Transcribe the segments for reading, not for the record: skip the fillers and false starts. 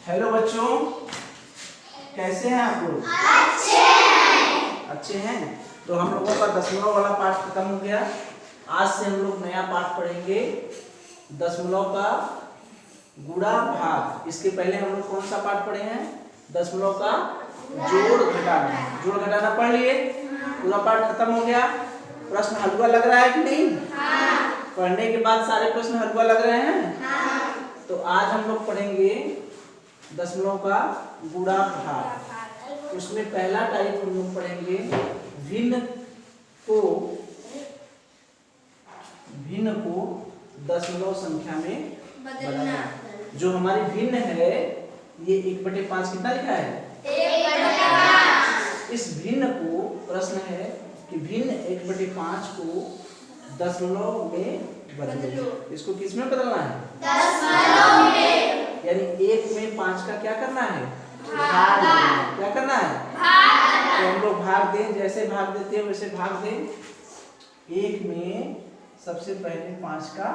Hello बच्चों, कैसे हैं आप लोग? अच्छे हैं। तो हम लोगों का दशमलव वाला पाठ खत्म हो गया। आज से हम लोग नया पाठ पढ़ेंगे, दशमलव का गुणा भाग। इसके पहले हम लोग कौन सा पाठ पढ़े हैं? दशमलव का जोड़ घटाना। जोड़ घटाना पढ़ लिए, पूरा पाठ खत्म हो गया। प्रश्न हलवा लग रहा है कि नहीं? पढ़ने के बाद सारे प्रश्न हलवा लग रहे हैं? तो आज हम लोग पढ़ेंगे दशमलव का गुणा भाग। उसमें पहला टाइप हम लोग पढ़ेंगे भिन्न को दशमलव संख्या में बदलना। जो हमारी भिन्न है ये 1/5 कितना लिखा है? 1/5। इस भिन्न को प्रश्न है कि भिन्न 1/5 को दशमलव में बदलो। इसको किस में बदलना है? दशमलव में। यानी 1 में 5 का क्या करना है? भाग देना। क्या करना है? भाग। तो हम लोग भाग दें, जैसे भाग देते हैं वैसे भाग दें। 1 में सबसे पहले 5 का,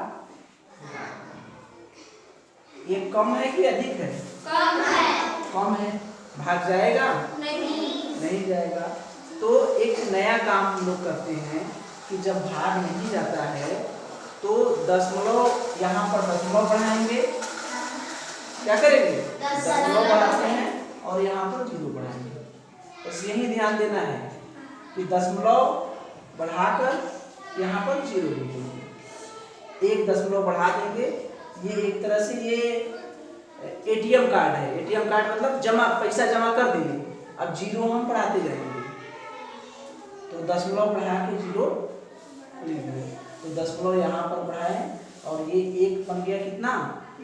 1 कम है कि अधिक है? कम है। कम है, भाग जाएगा? नहीं जाएगा। तो एक नया काम हम लोग करते हैं कि जब भाग नहीं जाता है तो दशमलव, यहाँ पर दशमलव बढ़ाएंगे। क्या करेंगे? दशमलव बढ़ाते हैं और यहाँ पर 0 बढ़ाएंगे। बस यही ध्यान देना है कि दशमलव बढ़ाकर यहाँ पर 0 लिखेंगे। 1 दशमलव बढ़ा देंगे। ये एक तरह से ये एटीएम कार्ड है। एटीएम कार्ड मतलब जमा, पैसा जमा कर देंगे। अब 0 हम बढ़ाते जाएंगे। तो दशमलव बढ़ा के 0 लिख देंगे। तो दशमलव यहाँ पर बढ़ाएं और ये 1 बन गया कितना?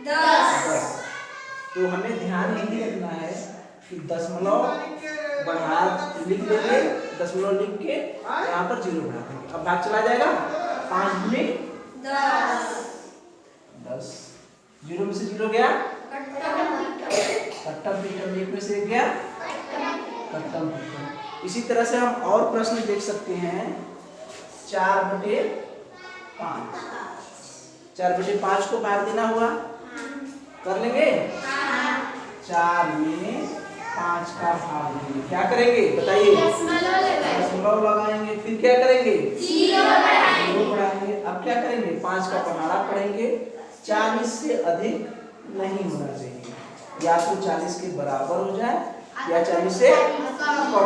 10। तो हमें ध्यान यही रखना है कि दशमलव बढ़ा लिख देंगे, दशमलव लिख के यहाँ पर 0 बढ़ा देंगे। अब भाग चला जाएगा। 5 गुने 10। 0 में से 0 गया कट्टम पिट्टम। 1 में से 1 गया कट्टम पिट्टम। इसी तरह से हम और प्रश्न देख सकते हैं। 4/5। 4/5 को भाग देना हुआ, कर लेंगे? 4 में 5 का भाग देंगे। क्या करेंगे बताइए? दशमलव लगाएंगे। फिर क्या करेंगे? 0 बढ़ाएंगे। अब क्या करेंगे? 5 का पहाड़ा पढ़ेंगे। 40 से अधिक नहीं होना चाहिए। या तो 40 के बराबर हो जाए या 40 से कम हो।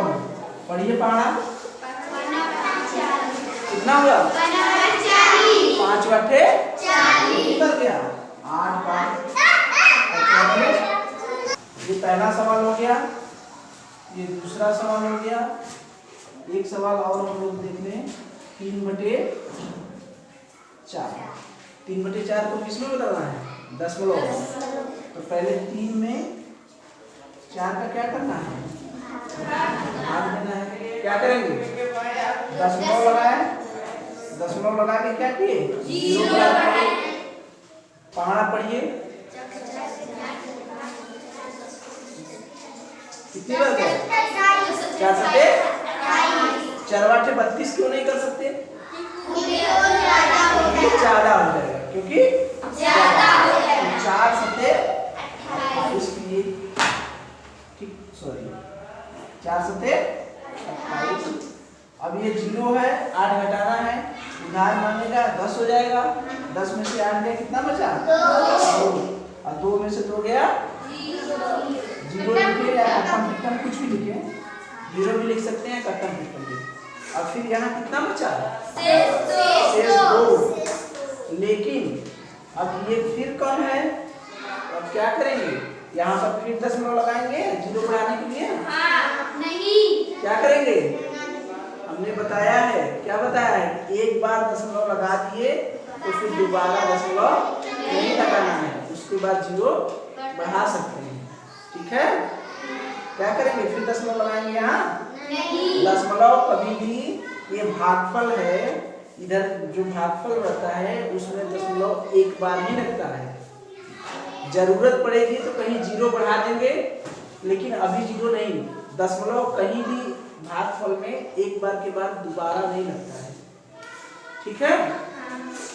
पढ़िए पहाड़ा कितना हुआ? 5/40 उतर गया। 8/5। ये पहला सवाल हो गया। ये दूसरा सवाल हो गया। एक सवाल और हम लोग देख लें। 3/4। 3/4 को किसमें बदलना है? दशमलव। तो पहले 3 में 4 का क्या करना है? भाग देना है। क्या करेंगे? दशमलव लगाए। दशमलव लगा के क्या किए? 0 पहाड़ा पढ़िए। कितनी बार गए? 4/4 32 क्यों नहीं कर सकते? ज्यादा हो जाएगा। क्योंकि ज्यादा हो जाएगा। 4 सते 28 की, ठीक, सॉरी 4 सते 28। अब ये 0 है, 8 घटाना है। उधार मांगेगा, 10 हो जाएगा। 10 में से 8 गया, कितना बचा? 2। और 2 में से 2 गया 0 लिखे या कट्टम पिट्टम कुछ भी लिखे। 0 भी लिख सकते हैं, कट्टम पिट्टम भी। अब फिर यहाँ कितना बचा? शेष 2। लेकिन अब ये फिर कम है। अब क्या करेंगे? यहाँ पर फिर दशमलव लगाएंगे 0 बढ़ाने के लिए? नहीं। क्या करेंगे? हमने बताया है, क्या बताया है? एक बार दशमलव लगा दिए तो फिर दोबारा दशमलव नहीं लगाना है। उसके बाद 0 बढ़ा सकते हैं। ठीक है? क्या करेंगे? फिर दशमलव लगाएंगे यहाँ? नहीं। दशमलव कभी भी, ये भागफल है, इधर जो भागफल रहता है उसमें दशमलव एक बार ही लगता है। जरूरत पड़ेगी तो कहीं 0 बढ़ा देंगे, लेकिन अभी 0 नहीं। दशमलव कहीं भी भागफल में एक बार के बाद दोबारा नहीं लगता है। ठीक है?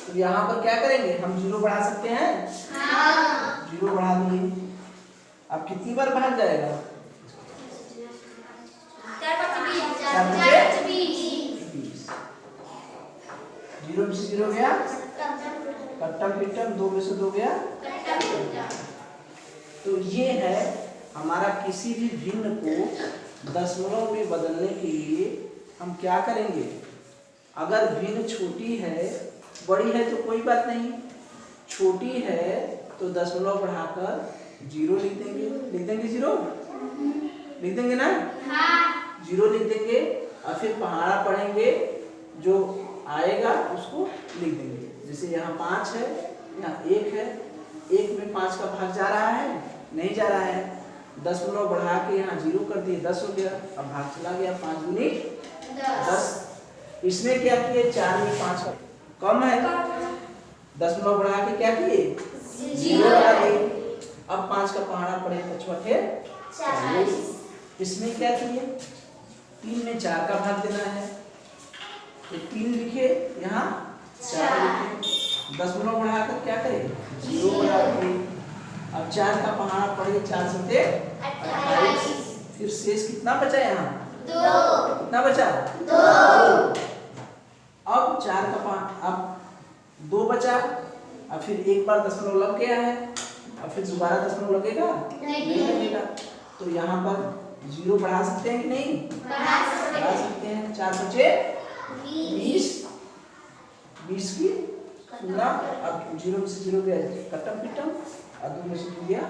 तो यहाँ पर क्या करेंगे? हम 0 बढ़ा सकते हैं? 0 बढ़ा दिए। अब कितनी बार भाग जाएगा? 20। 0 में से 0 गया कट्टम पिट्टम, 2 में से 2 गया। तो ये है हमारा किसी भी भिन्न को दशमलव में बदलने के लिए हम क्या करेंगे। अगर भिन्न छोटी है, बड़ी है तो कोई बात नहीं, छोटी है तो दशमलव बढ़ाकर 0 लिख देंगे। लिख देंगे 0, लिख देंगे ना? 0 लिख देंगे और फिर पहाड़ा पढ़ेंगे, जो आएगा उसको लिख देंगे। जैसे यहाँ 5 है, यहाँ 1 है, 1 में 5 का भाग जा रहा है? नहीं जा रहा है। दशमलव बढ़ा के यहाँ 0 कर दिए, 10 हो गया। अब भाग चला गया, 5 दूनी 10। इसमें क्या किए? 4 में 5 का कम है, दशमलव बढ़ा के क्या किए? 0 लगा दिए। अब 5 का पहाड़ा पड़े, 40। इसमें क्या किए? 3 में 4 का भाग देना है, तो 3 लिखे, यहाँ 4 लिखे। दशमलव बढ़ाकर क्या करें? 0 बढ़ा दिए। अब 4 का पहाड़ा पड़े, 4 सत्ते 28। फिर शेष कितना बचा यहाँ? 2। कितना बचा? 2। अब 4 का पहाड़ा, अब 2 बचा। अब फिर एक बार दशमलव लग गया है, अब फिर दोबारा दशमलव लगेगा? नहीं लगेगा। तो यहाँ पर 0 बढ़ा सकते हैं कि नहीं? बढ़ा सकते हैं। 4 बचे 20। 20 की 16। अब 0 में से 0 गया कट्टम पिट्टम, और 2 में से 2 गया।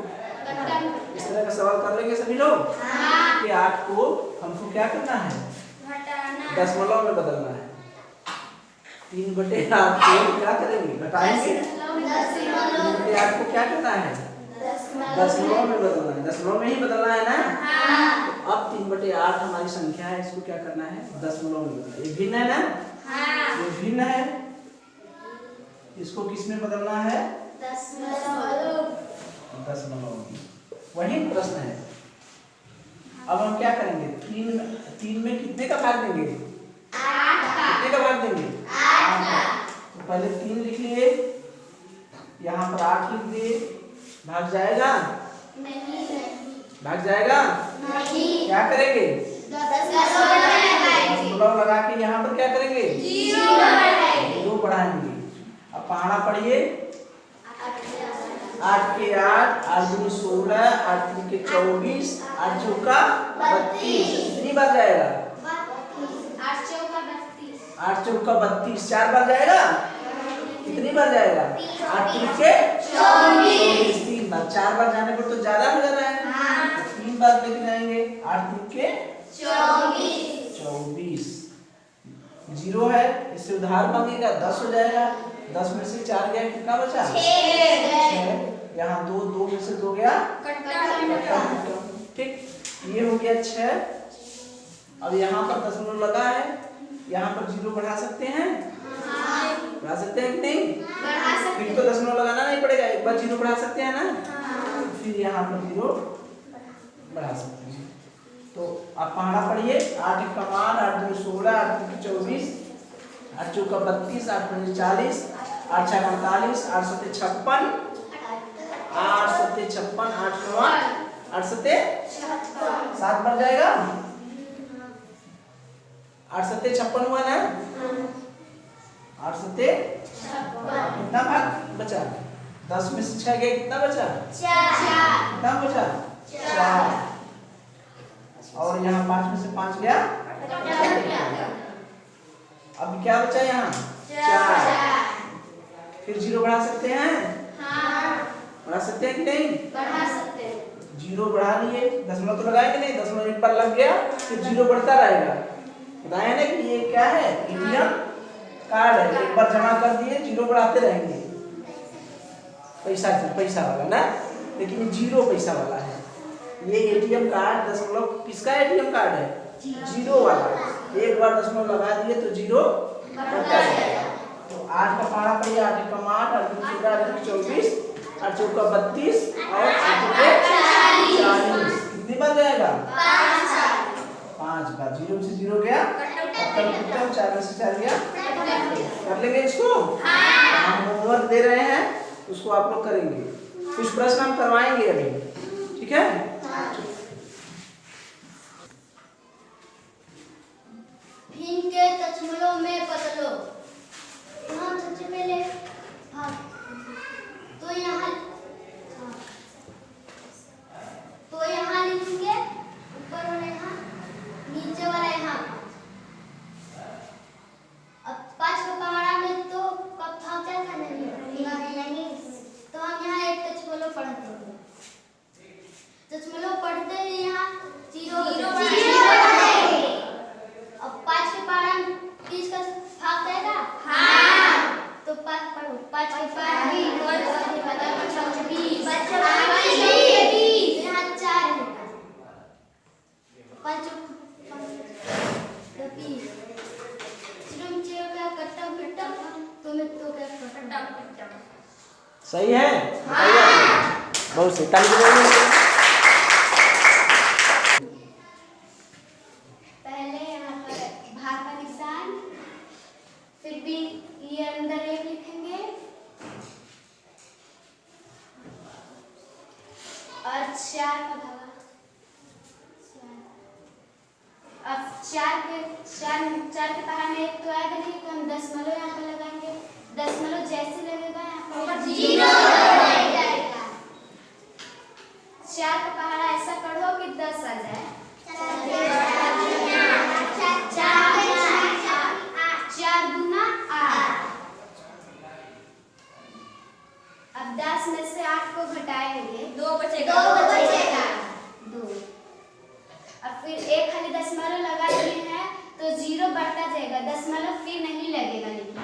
इस तरह का सवाल कर लेंगे सभी लोग कि 8 को हमको क्या करना है? दशमलव में बदलना है। 3/8 को क्या करेंगे? घटाएंगे। 3/8 को क्या करना है? दशमलव में बदलना है। दशमलव में ही बदलना है ना? तो अब 3/8 हमारी संख्या है, इसको क्या करना है? दशमलव में बदलना है। ये भिन्न है ना? ये भिन्न है, इसको किस में बदलना है? दशमलव में। वही प्रश्न है। अब हम क्या करेंगे? 3 में कितने का भाग देंगे? 8 का। कितने का भाग देंगे? 8 का। तो पहले 3 लिख लिए, यहाँ पर 8 लिख दिए, भाग जाएगा? नहीं। भाग जाएगा? नहीं। क्या करेंगे? दशमलव लगा के यहाँ पर क्या करेंगे? 0 बढ़ाएंगे। अब पहाड़ा पढ़िए, 8 के 8, 8 दूनी 16, 8 तीन के 24, 8 चौका 32। कितनी बार जाएगा? 8 चौका 32। 4 बार जाएगा? कितनी बार जाएगा? 8 तीन के 24। 3 बार। 4 बार जाने पर तो ज्यादा हो जाना है, 3 बार लेके जाएंगे। 8 तीन के 24। 0 है, इससे उधार मांगेगा, 10 हो जाएगा। 10 में से 4 गया, कितना बचा? 6। यहाँ 2 में से 2 गया ठीक। ये हो गया 6। अब यहाँ पर दशमलव लगा है, यहाँ पर 0 बढ़ा सकते हैं? बढ़ा सकते हैं कि नहीं? फिर तो दशमलव लगाना नहीं पड़ेगा, एक बार 0 बढ़ा सकते हैं ना? फिर यहाँ पर 0 बढ़ा सकते हैं। तो आप पहाड़ा पढ़िए, 8 का मान 8 दूनी 16, 8 तीन के 24, 8 चौका 32, 8 पंजे 40, 8 छक्का 48, 8 सत्ते 56, 8 सत्ते 56, 8 9, 8 सत्ते 7 बार जाएगा? 8 सत्ते 56 हुआ ना? 8 सत्ते 56। कितना भाग बचा? 10 में से 6 गया, कितना बचा? 4। कितना बचा? 4। और यहाँ 5 में से 5 गया। अब क्या बचा यहाँ? 4। फिर 0 बढ़ा सकते हैं? बढ़ा सकते हैं कि नहीं? बढ़ा सकते हैं। 0 बढ़ा लिए, दशमलव तो लगाएंगे नहीं, दशमलव एक बार लग गया, फिर 0 बढ़ता रहेगा। बताया ना कि ये क्या है? एटीएम कार्ड है, एक बार जमा कर दिए, 0 बढ़ाते रहेंगे। पैसा वाला ना, लेकिन 0 पैसा वाला है। ये एटीएम कार्ड दशमलव किसका एटीएम कार्ड है? 0 वाला। एक बार दशमलव लगा दिए तो 0 बढ़ता जाएगा। तो 8 का पहाड़ा पड़िए, 8 का 8, 8 दूनी 16, 8 तीन 24, 8 चौका 32 और 8 चौके 40। कितनी बार जाएगा? 5 बार। 0 में से 0 गया, 4 में से 4 गया। कर लेंगे इसको? हम होमवर्क दे रहे हैं, उसको आप लोग करेंगे। कुछ प्रश्न हम करवाएंगे अभी, ठीक है। ठीक है। भीम के दशमलव में बदलो। यहाँ सबसे पहले तो यहाँ लिखेंगे ऊपर वाला यहाँ, नीचे वाला यहाँ। अब 5 का पहाड़ा में तो कब भाग जाएगा? नहीं। तो हम यहाँ एक दशमलव पढ़ते हैं। दशमलव पढ़ते हैं यहाँ 0 बनाएंगे। अब 5 के पहाड़ा में 30 का भाग जाएगा? हाँ। तो 5 पढ़ो। 5 के पहाड़ा में 20 यहाँ 4 है। 5 सही है। बहुत सही, ताली बजाइए। पहले यहाँ पर भाग का निशान, फिर भी ये अंदर एक लिखेंगे और 4 का भाग। अब 4 के पहाड़ में 1 तो आएगा नहीं, तो हम दशमलव यहाँ पर लगाएंगे। दशमलव जैसे लगेगा यहाँ पर 0 जाएगा। 4 का पहाड़ा ऐसा पढ़ो कि 10 आ जाए। 4 दूना 8। अब 10 में से 8 को घटाएंगे, 2 बचेगा। 2। अब फिर एक खाली दशमलव लगा दिए हैं तो 0 बढ़ता जाएगा, दशमलव फिर नहीं लगेगा। लेकिन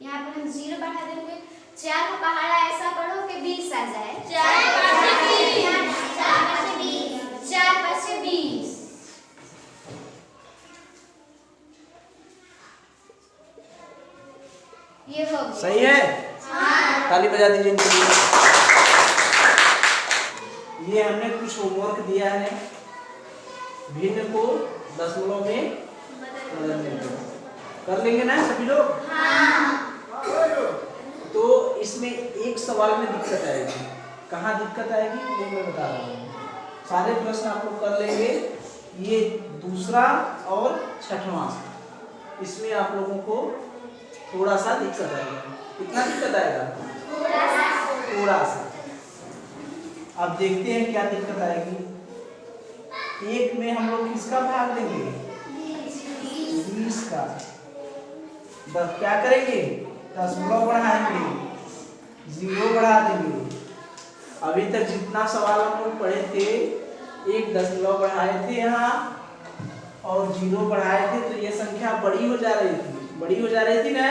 यहाँ पर हम 0 बढ़ा देंगे। 4 का पहाड़ा ऐसा पढ़ो कि 20 आ जाए। 4 5 20। ये हो गया। सही है। ताली बजा दीजिए इनके लिए। ये हमने कुछ होमवर्क दिया है भिन्न को दशमलव में बदलने को। कर लेंगे ना सभी लोग? तो इसमें एक सवाल में दिक्कत आएगी। कहाँ दिक्कत आएगी वो मैं बता रहा हूँ। सारे प्रश्न आप लोग कर लेंगे। ये दूसरा और छठवां, इसमें आप लोगों को थोड़ा सा दिक्कत आएगा। कितना दिक्कत आएगा? थोड़ा सा। अब देखते हैं क्या दिक्कत आएगी। एक में हम लोग किसका भाग देंगे? 20 का। क्या करेंगे? दशमलव बढ़ाएंगे, 0 बढ़ा देंगे। अभी तक जितना सवाल हम लोग पढ़े थे, 1 दशमलव बढ़ाए थे यहाँ और 0 बढ़ाए थे, तो ये संख्या बड़ी हो जा रही थी। बड़ी हो जा रही थी ना?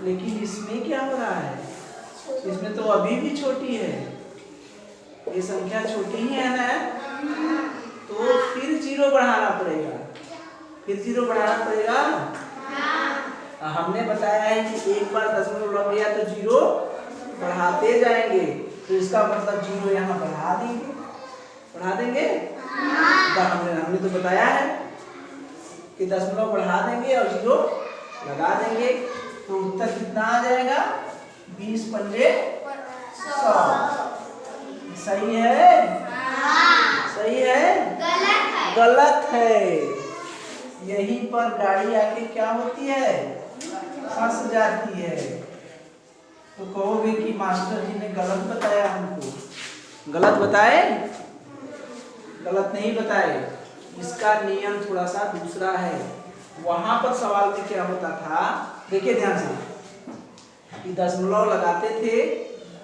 लेकिन इसमें क्या हो रहा है? इसमें तो अभी भी छोटी है। ये संख्या छोटी ही है ना, तो फिर 0 बढ़ाना पड़ेगा। फिर 0 बढ़ाना पड़ेगा। हमने बताया है कि एक बार दशमलव लग गया तो 0 बढ़ाते जाएंगे, तो इसका मतलब 0 यहाँ बढ़ा देंगे। बढ़ा देंगे? हमने तो बताया है कि दशमलव बढ़ा देंगे और 0 लगा देंगे, तो उत्तर कितना आ जाएगा? 20 पंजे 100। सही है? सही है? गलत है। यहीं पर गाड़ी आके क्या होती है? फंस जाती है। तो कहोगे कि मास्टर जी ने गलत बताया हमको। गलत बताए? गलत नहीं बताए। इसका नियम थोड़ा सा दूसरा है। वहां पर सवाल में क्या होता था, देखिए ध्यान से, कि दशमलव लगाते थे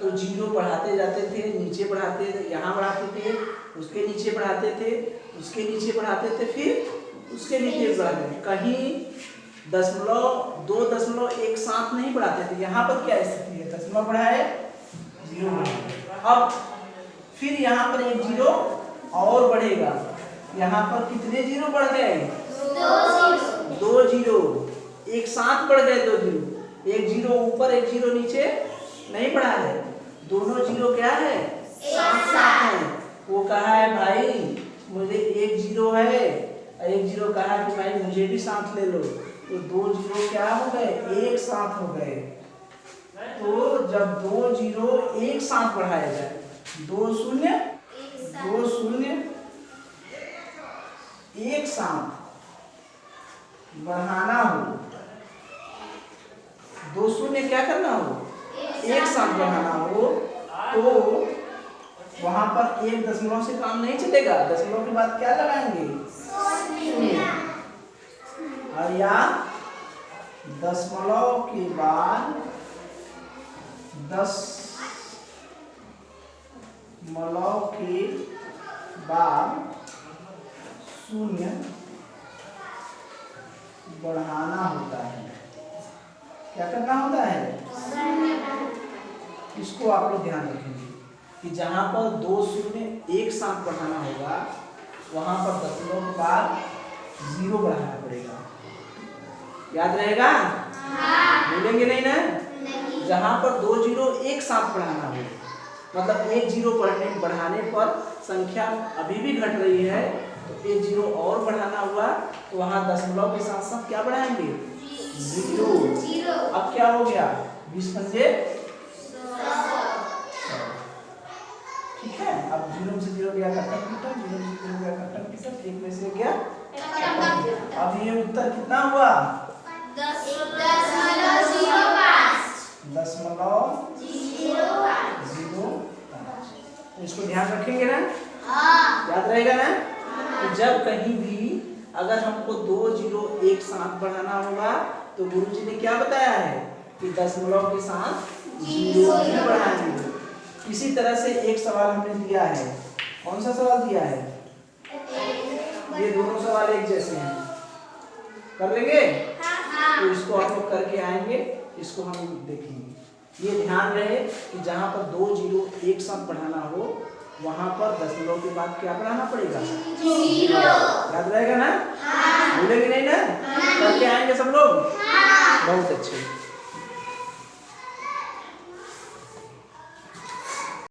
तो 0 बढ़ाते जाते थे, नीचे बढ़ाते, यहाँ बढ़ाते थे, उसके नीचे बढ़ाते थे, उसके नीचे बढ़ाते थे, फिर उसके नीचे बढ़ाते थे। कहीं दशमलव 2 दशमलव एक साथ नहीं बढ़ाते थे। यहाँ पर क्या स्थिति है? दशमलव बढ़ाए, 0 बढ़ाए। अब फिर यहाँ पर एक 0 और बढ़ेगा। यहाँ पर कितने 0 बढ़ गए? 2 0 एक साथ बढ़ गए। 2 0, एक 0 ऊपर एक 0 नीचे नहीं बढ़ा है। दोनों 0 क्या है? साथ साथ है। वो कहा है भाई मुझे एक 0 है, एक 0 कहा कि भाई मुझे भी साथ ले लो, तो 2 0 क्या हो गए? एक साथ हो गए। तो जब 2 0 एक साथ बढ़ाया जाए दो शून्य एक साथ बढ़ाना हो, दो शून्य क्या करना हो, एक साथ बढ़ाना हो, तो वहां पर एक दशमलव से काम नहीं चलेगा, दशमलव के बाद क्या लगाएंगे, शून्य, और या दशमलव के बाद शून्य बढ़ाना होता है। क्या करना होता है, इसको आप लोग ध्यान रखेंगे कि जहां पर दो शून्य एक साथ बढ़ाना होगा वहां पर दशमलव के बाद 0 बढ़ाना पड़ेगा। याद रहेगा? भूलेंगे नहीं ना? जहां पर दो जीरो एक साथ बढ़ाना हो, मतलब एक जीरो बढ़ाने पर संख्या अभी भी घट रही है, तो एक जीरो और बढ़ाना हुआ तो वहां दशमलव के साथ साथ क्या बढ़ाएंगे, 0। अब क्या हो गया, 20 पंजे 100। ठीक है, अब 0 से 0 गया कट्टा पीटा, 0 से 0 गया कट्टा पीटा, एक में से गया। अब ये उत्तर कितना हुआ, 0.05। इसको ध्यान रखेंगे ना? याद रहेगा ना? तो जब कहीं भी अगर हमको दो जीरो एक साथ बढ़ाना होगा तो गुरुजी ने क्या बताया है कि दशमलव के साथ 0 ही बढ़ाएंगे। इसी तरह से एक सवाल हमने दिया है, कौन सा सवाल दिया है, ये दोनों सवाल एक जैसे हैं, कर लेंगे? तो इसको आप लोग करके आएंगे, इसको हम देखेंगे। ये ध्यान रहे कि जहां पर दो जीरो एक साथ बढ़ाना हो वहां पर दशमलव के बाद क्या बढ़ाना पड़ेगा, 0। याद रहेगा ना? भूलेंगे नहीं ना? करके आएंगे सब लोग? बहुत अच्छे।